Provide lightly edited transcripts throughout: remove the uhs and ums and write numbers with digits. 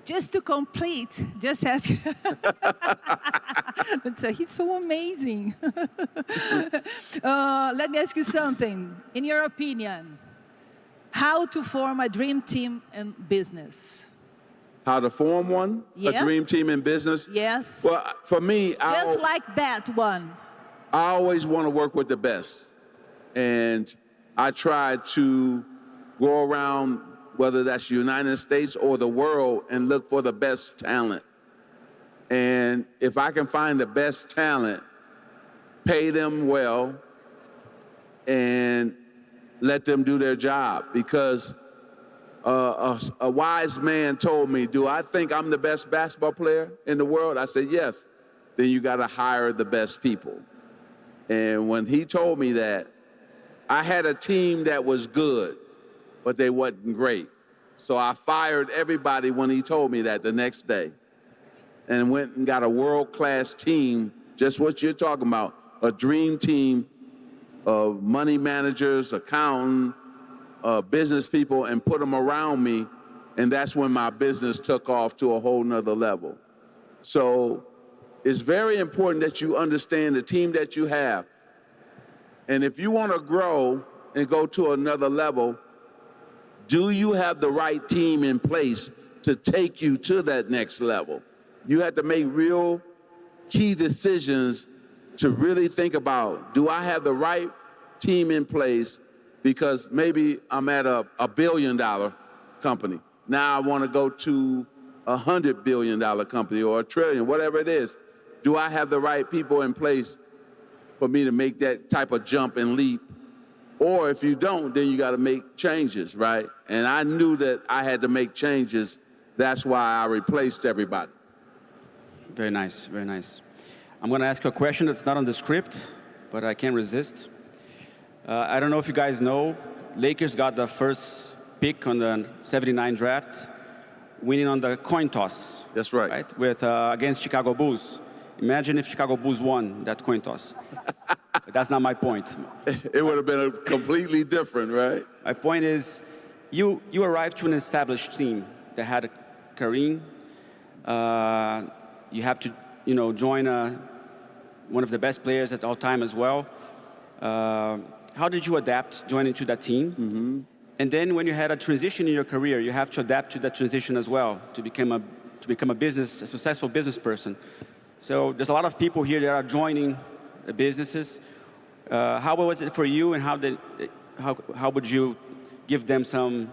Just to complete, just ask. He's so amazing. Let me ask you something. In your opinion, how to form a dream team in business? How to form one? Yes. A dream team in business? Yes. Well, for me, Just like that one. I always want to work with the best. And I try to go around, whether that's the United States or the world, and look for the best talent. And if I can find the best talent, pay them well, and let them do their job. Because a wise man told me, do I think I'm the best basketball player in the world? I said, yes. Then you got to hire the best people. And when he told me that, I had a team that was good, but they wasn't great. So I fired everybody when he told me that the next day, and went and got a world-class team, just what you're talking about, a dream team of money managers, accountants, business people, and put them around me, and that's when my business took off to a whole nother level. So it's very important that you understand the team that you have. And if you want to grow and go to another level, do you have the right team in place to take you to that next level? You have to make real key decisions to really think about, do I have the right team in place? Because maybe I'm at a $1 billion company. Now I want to go to a $100 billion company or $1 trillion, whatever it is. Do I have the right people in place for me to make that type of jump and leap? Or if you don't, then you got to make changes, right? And I knew that I had to make changes. That's why I replaced everybody. Very nice, very nice. I'm going to ask you a question that's not on the script, but I can't resist. I don't know if you guys know, Lakers got the first pick on the 79 draft, winning on the coin toss. That's right. With against Chicago Bulls. Imagine if Chicago Bulls won that coin toss. But that's not my point. It would have been completely different, right? My point is, you arrived to an established team that had a Kareem. You have to, join one of the best players at all time as well. How did you adapt joining to that team? Mm-hmm. And then when you had a transition in your career, you have to adapt to that transition as well to become a successful business person. So there's a lot of people here that are joining the businesses. How was it for you, and how would you give them some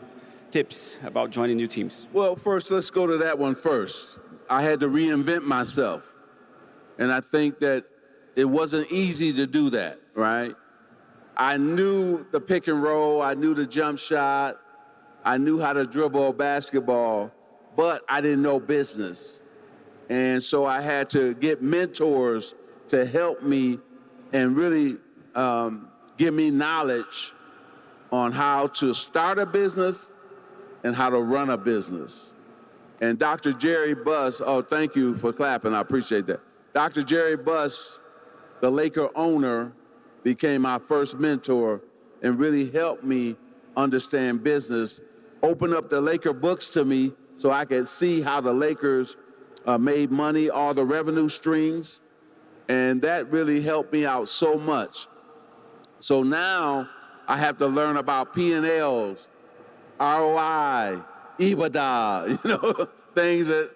tips about joining new teams? Well, first, let's go to that one first. I had to reinvent myself. And I think that it wasn't easy to do that, right? I knew the pick and roll, I knew the jump shot, I knew how to dribble a basketball, but I didn't know business. And so I had to get mentors to help me and really give me knowledge on how to start a business and how to run a business. And Dr. Jerry Buss, thank you for clapping, I appreciate that. Dr. Jerry Buss, the Laker owner, became my first mentor and really helped me understand business, opened up the Laker books to me so I could see how the Lakers made money, all the revenue streams, and that really helped me out so much. So now I have to learn about P&Ls, ROI, EBITDA, things that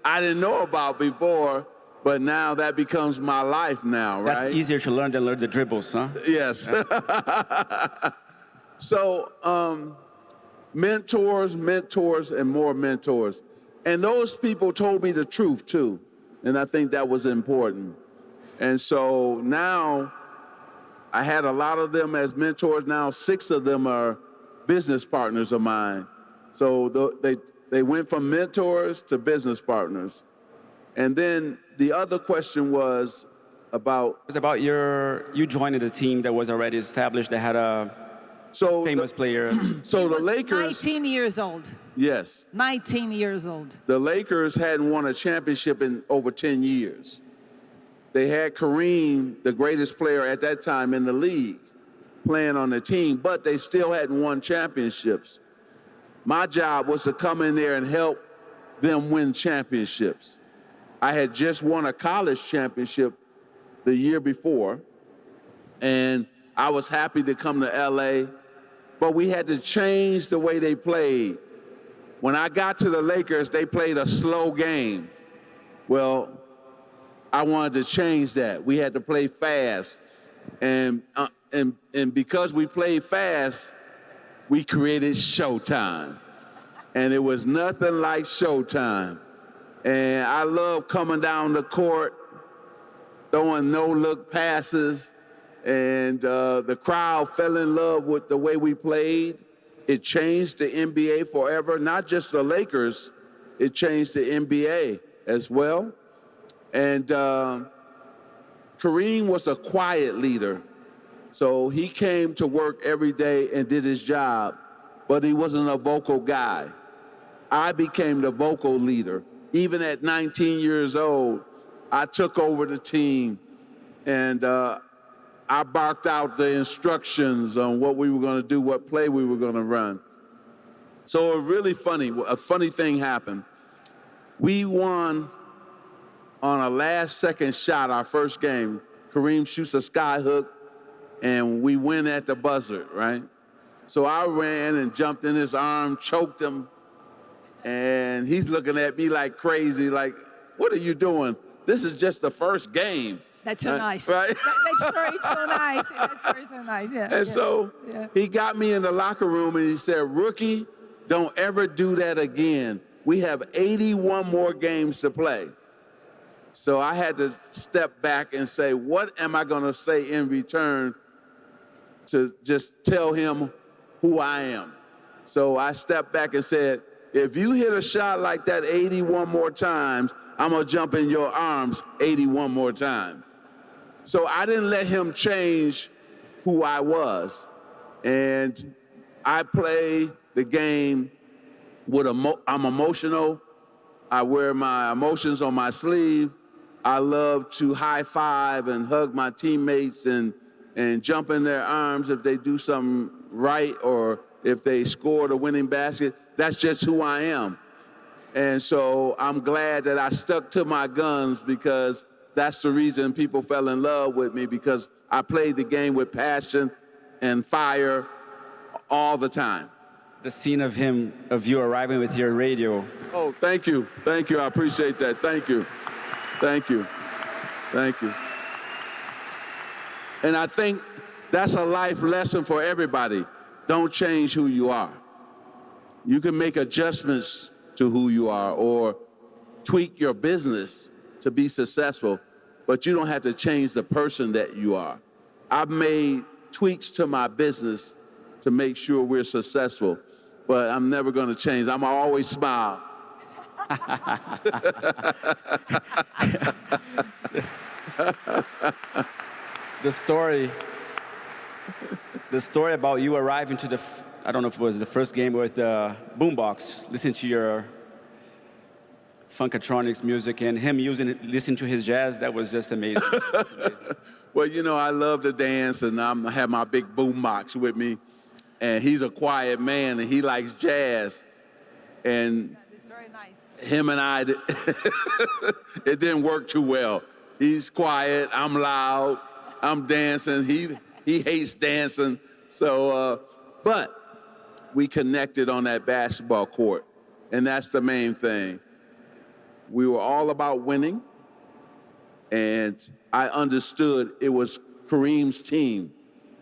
I didn't know about before, but now that becomes my life now, right? That's easier to learn than learn the dribbles, huh? Yes. So mentors, and more mentors. And those people told me the truth, too. And I think that was important. And so now I had a lot of them as mentors. Now 6 of them are business partners of mine. So they went from mentors to business partners. And then the other question was about... It was about you joining a team that was already established, that had a famous player. So the Lakers... 19 years old. Yes. 19 years old. The Lakers hadn't won a championship in over 10 years. They had Kareem, the greatest player at that time in the league, playing on the team, but they still hadn't won championships. My job was to come in there and help them win championships. I had just won a college championship the year before, and I was happy to come to LA, but we had to change the way they played. When I got to the Lakers, they played a slow game. Well, I wanted to change that. We had to play fast. And because we played fast, we created Showtime. And it was nothing like Showtime. And I love coming down the court, throwing no-look passes, and the crowd fell in love with the way we played. It changed the NBA forever, not just the Lakers, it changed the NBA as well. And Kareem was a quiet leader. So he came to work every day and did his job, but he wasn't a vocal guy. I became the vocal leader. Even at 19 years old, I took over the team, and I barked out the instructions on what we were going to do, what play we were going to run. So a funny thing happened. We won on a last-second shot our first game. Kareem shoots a sky hook, and we win at the buzzer, right? So I ran and jumped in his arm, choked him, and he's looking at me like crazy, like, what are you doing? This is just the first game. That's so nice. Right? That story is so nice. That story is so nice, yeah. And so he got me in the locker room and he said, rookie, don't ever do that again. We have 81 more games to play. So I had to step back and say, what am I going to say in return to just tell him who I am? So I stepped back and said, if you hit a shot like that 81 more times, I'm going to jump in your arms 81 more times. So I didn't let him change who I was. And I play the game with I'm emotional. I wear my emotions on my sleeve. I love to high five and hug my teammates and jump in their arms if they do something right or if they score the winning basket. That's just who I am. And so I'm glad that I stuck to my guns because that's the reason people fell in love with me, because I played the game with passion and fire all the time. The scene of you arriving with your radio. Oh, thank you. Thank you. I appreciate that. Thank you. Thank you. Thank you. And I think that's a life lesson for everybody. Don't change who you are. You can make adjustments to who you are or tweak your business to be successful, but you don't have to change the person that you are. I've made tweaks to my business to make sure we're successful, but I'm never going to change. I'm going to always smile. The story about you arriving to I don't know if it was the first game with the boombox, listening to your funkatronics music and him listening to his jazz, that was just amazing. Well, you know, I love to dance, and I have my big boombox with me, and he's a quiet man, and he likes jazz. And It's very nice. him and I, it didn't work too well. He's quiet, I'm loud, I'm dancing, he hates dancing. So, but we connected on that basketball court, and that's the main thing. We were all about winning, and I understood it was Kareem's team.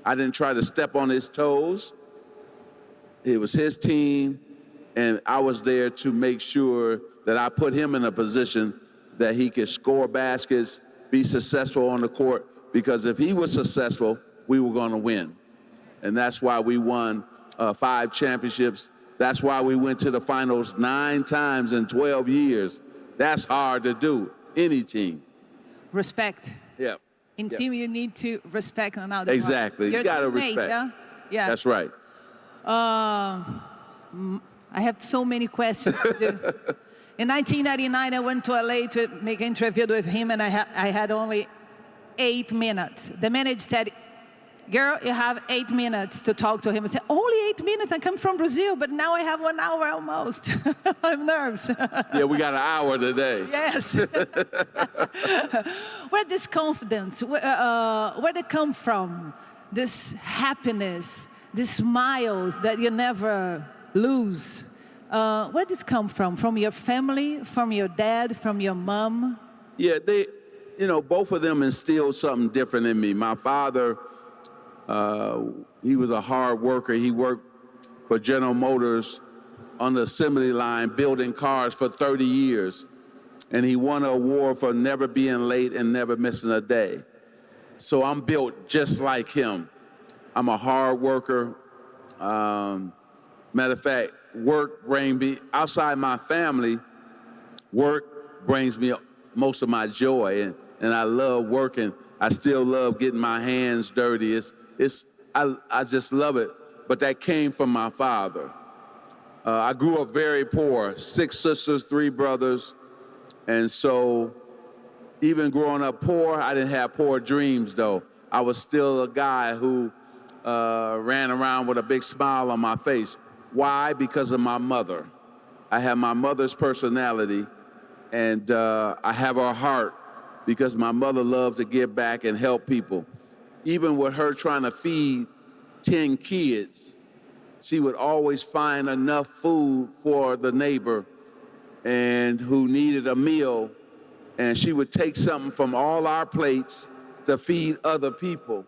I didn't try to step on his toes. It was his team, and I was there to make sure that I put him in a position that he could score baskets, be successful on the court, because if he was successful, we were going to win. And that's why we won 5 championships. That's why we went to the finals 9 times in 12 years. That's hard to do, any team. Respect. Yeah. In team, you need to respect another. Exactly. You got to respect. Yeah. That's right. I have so many questions to do. In 1999, I went to LA to make an interview with him, and I had only 8 minutes. The manager said, girl, you have 8 minutes to talk to him. I say, only 8 minutes? I come from Brazil, but now I have 1 hour almost. I'm nervous. Yeah, we got an hour today. Yes. Where this confidence, where they come from? This happiness, these smiles that you never lose. Where does this come from? From your family, from your dad, from your mom? Yeah, both of them instilled something different in me. My father, he was a hard worker. He worked for General Motors on the assembly line, building cars for 30 years. And he won an award for never being late and never missing a day. So I'm built just like him. I'm a hard worker. Matter of fact, work brings me, outside my family, work brings me most of my joy. And I love working. I still love getting my hands dirty. I just love it. But that came from my father. I grew up very poor, 6 sisters, 3 brothers. And so even growing up poor, I didn't have poor dreams, though. I was still a guy who ran around with a big smile on my face. Why? Because of my mother. I have my mother's personality, and I have her heart because my mother loves to give back and help people. Even with her trying to feed 10 kids, she would always find enough food for the neighbor and who needed a meal, and she would take something from all our plates to feed other people.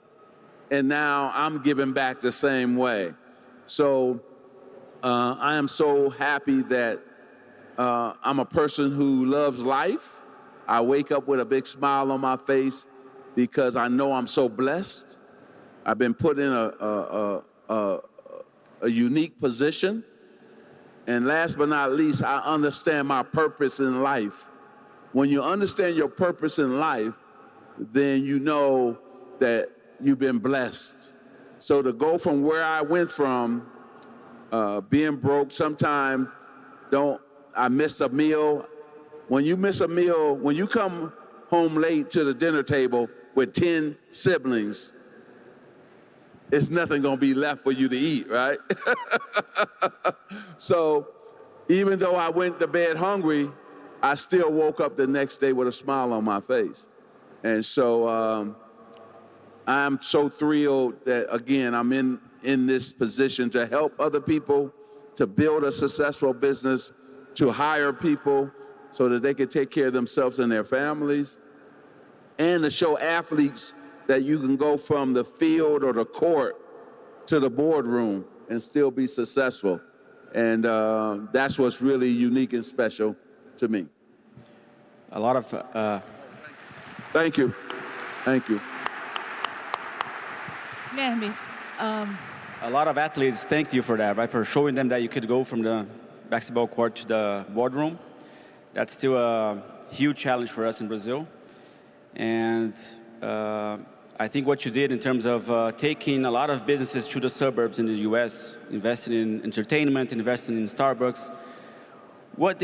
And now I'm giving back the same way. So I am so happy that I'm a person who loves life. I wake up with a big smile on my face because I know I'm so blessed. I've been put in a unique position. And last but not least, I understand my purpose in life. When you understand your purpose in life, then you know that you've been blessed. So to go from where I went from, being broke, sometimes I miss a meal. When you miss a meal, when you come home late to the dinner table with 10 siblings, it's nothing gonna be left for you to eat, right? So even though I went to bed hungry, I still woke up the next day with a smile on my face. And so I'm so thrilled that, again, I'm in this position to help other people, to build a successful business, to hire people so that they can take care of themselves and their families, and to show athletes that you can go from the field or the court to the boardroom and still be successful. And that's what's really unique and special to me. A lot of... Thank you. Thank you. Guilherme, A lot of athletes thanked you for that, right? For showing them that you could go from the basketball court to the boardroom. That's still a huge challenge for us in Brazil. And I think what you did in terms of taking a lot of businesses to the suburbs in the US, investing in entertainment, investing in Starbucks. What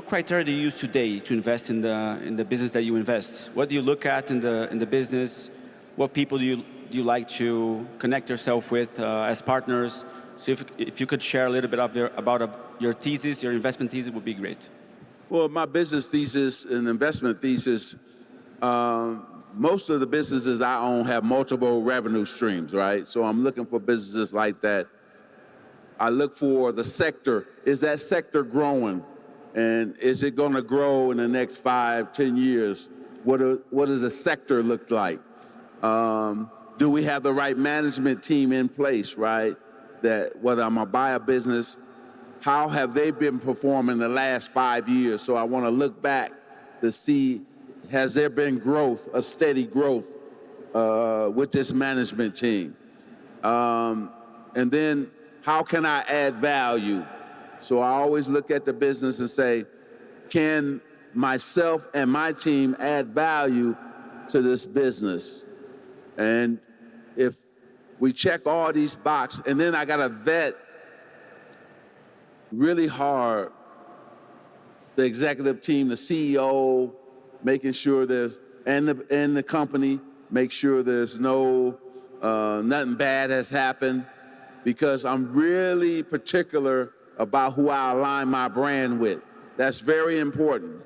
criteria do you use today to invest in the business that you invest? What do you look at in the business? What people do you like to connect yourself with as partners? So if you could share a little bit about your thesis, your investment thesis would be great. Well, my business thesis and investment thesis, most of the businesses I own have multiple revenue streams, right? So I'm looking for businesses like that. I look for the sector. Is that sector growing? And is it going to grow in the next 5, 10 years? What does the sector look like? Do we have the right management team in place, right? That whether I'm going to buy a business, how have they been performing the last 5 years? So I want to look back to see, has there been growth, a steady growth with this management team? And then how can I add value? So I always look at the business and say, can myself and my team add value to this business? And if we check all these boxes, and then I got to vet really hard the executive team, the CEO, making sure there's, and the company, make sure there's no nothing bad has happened, because I'm really particular about who I align my brand with. That's very important.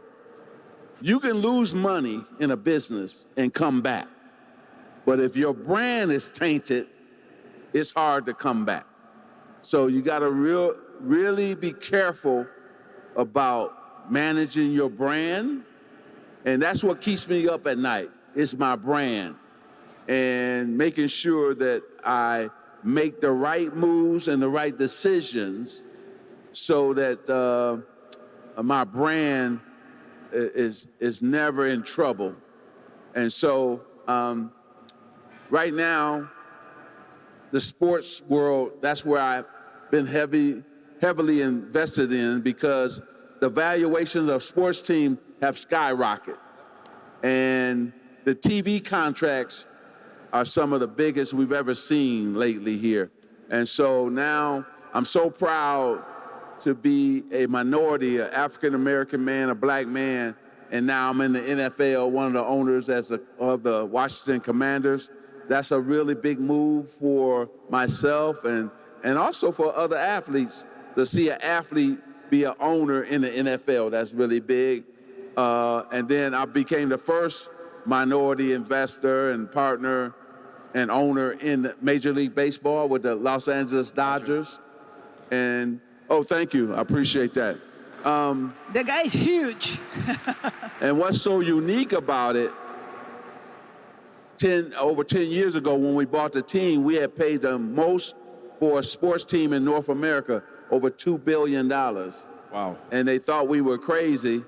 You can lose money in a business and come back. But if your brand is tainted, it's hard to come back. So you got to really be careful about managing your brand. And that's what keeps me up at night. It's my brand. And making sure that I make the right moves and the right decisions so that my brand is never in trouble. And so right now, the sports world, that's where I've been heavily invested in, because the valuations of sports teams have skyrocketed. And the TV contracts are some of the biggest we've ever seen lately here. And so now I'm so proud to be a minority, an African-American man, a black man, and now I'm in the NFL, one of the owners of the Washington Commanders. That's a really big move for myself and also for other athletes, to see an athlete be an owner in the NFL. That's really big. And then I became the first minority investor and partner and owner in Major League Baseball with the Los Angeles Dodgers. And, oh, thank you. I appreciate that. The guy is huge. And what's so unique about it, over 10 years ago when we bought the team, we had paid the most for a sports team in North America, over $2 billion. Wow. And they thought we were crazy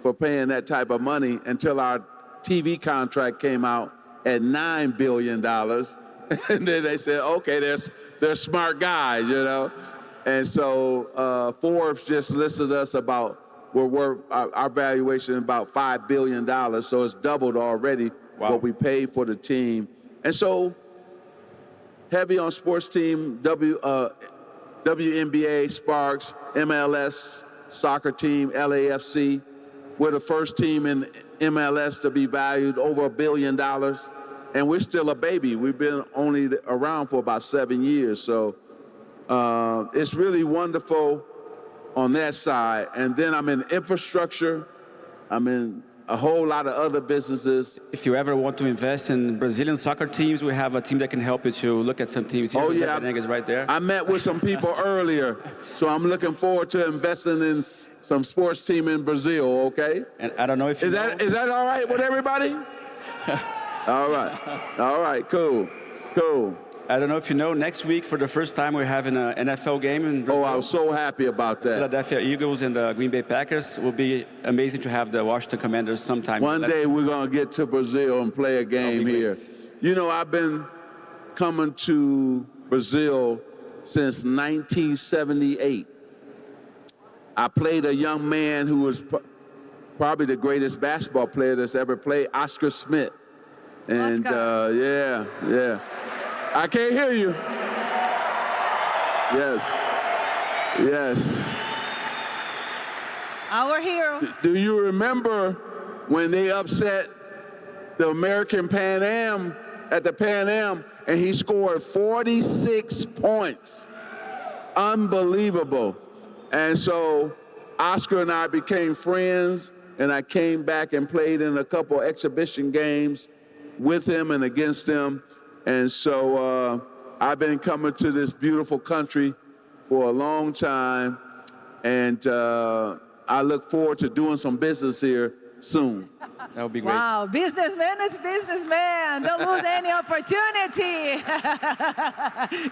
for paying that type of money until our TV contract came out at $9 billion. And then they said, okay, they're smart guys, you know? And so Forbes just listed us about, we're worth, our valuation about $5 billion. So it's doubled already what we paid for the team. And so heavy on sports team, WNBA, Sparks, MLS, soccer team, LAFC. We're the first team in MLS to be valued over $1 billion. And we're still a baby. We've been only around for about 7 years. So it's really wonderful on that side. And then I'm in infrastructure. I'm in a whole lot of other businesses. If you ever want to invest in Brazilian soccer teams, we have a team that can help you to look at some teams. Here. Oh, yeah. Is right there. I met with some people earlier, so I'm looking forward to investing in some sports team in Brazil, okay? And I don't know if you know. Is that all right with everybody? All right, cool. I don't know if you know, next week, for the first time, we're having an NFL game in Brazil. Oh, I was so happy about that. Philadelphia Eagles and the Green Bay Packers. It will be amazing to have the Washington Commanders sometime. One day we're going to get to Brazil and play a game here. You know, I've been coming to Brazil since 1978. I played a young man who was probably the greatest basketball player that's ever played, Oscar Smith. And yeah. I can't hear you. Yes. Our hero. Do you remember when they upset the American Pan Am at the Pan Am and he scored 46 points? Unbelievable. And so Oscar and I became friends, and I came back and played in a couple exhibition games with him and against him. And so I've been coming to this beautiful country for a long time, and I look forward to doing some business here soon. That would be great. Wow, businessman is businessman. Don't lose any opportunity.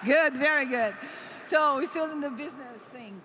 Good, very good. So we're still in the business thing.